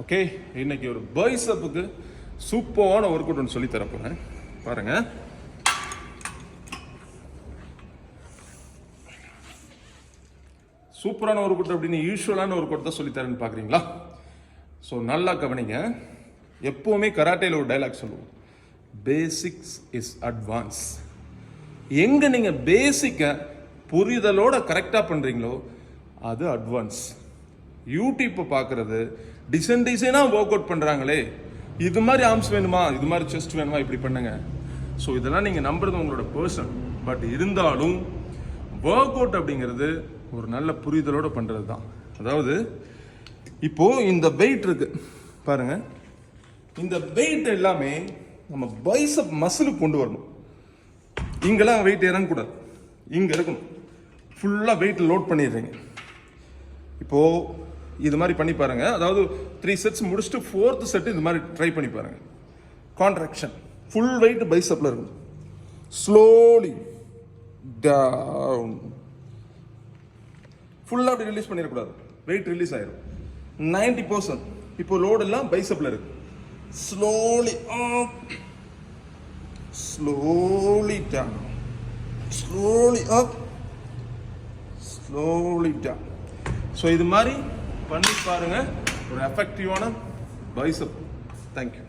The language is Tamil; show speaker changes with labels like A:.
A: ஓகே, இன்னைக்கு ஒரு பைசப்புக்கு சூப்பரான ஒர்க் அவுட் ஒன்று சொல்லி தரப்போறேன். பாருங்க. சூப்பரான ஒர்க் அவுட் அப்படின்னு யூஸ்வலான ஒர்க் அவுட் தான் சொல்லித்தரேன்னு பார்க்குறீங்களா? ஸோ நல்லா கவனிங்க. எப்போவுமே கராட்டேல ஒரு டைலாக் சொல்லுவோம், பேசிக்ஸ் இஸ் அட்வான்ஸ். எங்கே நீங்கள் பேசிக்கை புரிதலோட கரெக்டாக பண்ணுறீங்களோ அது அட்வான்ஸ். யூடியூப்பை பார்க்குறது டிசைனாக ஒர்க் அவுட் பண்ணுறாங்களே, இது மாதிரி ஆர்ம்ஸ் வேணுமா, இது மாதிரி செஸ்ட் வேணுமா, இப்படி பண்ணுங்க. ஸோ இதெல்லாம் நீங்கள் நம்புறது உங்களோட பர்சன். பட் இருந்தாலும் ஒர்க் அவுட் அப்படிங்கிறது ஒரு நல்ல புரிதலோடு பண்ணுறது தான். அதாவது இப்போது இந்த வெயிட் இருக்கு பாருங்க, இந்த வெயிட் எல்லாமே நம்ம பைசப் மசிலுக்கு கொண்டு வரணும். இங்கெல்லாம் வெயிட் இறங்கக்கூடாது, இங்கே இருக்கணும். ஃபுல்லாக வெயிட் லோட் பண்ணிடுறீங்க. இப்போது இது மாதிரி பண்ணி பாருங்க. அதாவது 3 செட்ஸ் முடிச்சுட்டு 4th செட் இது மாதிரி ட்ரை பண்ணி பாருங்க. கான்ட்ராக்ஷன் ஃபுல் வெயிட் பைசப்ல இருக்கும். ஸ்லோலி டவுன், ஃபுல்லாக அப்படி ரிலீஸ் பண்ணிடக்கூடாது, வெயிட் ரிலீஸ் ஆயிடும். 90% இப்போ லோடு எல்லாம் பைசப்ல இருக்கு. ஸ்லோலி அப், ஸ்லோலி டவுன், ஸ்லோலி அப், ஸ்லோலி டவுன். ஸோ இது மாதிரி பண்ணி பாருங்க, ஒரு எஃபெக்டிவான பைசப். தேங்க்யூ.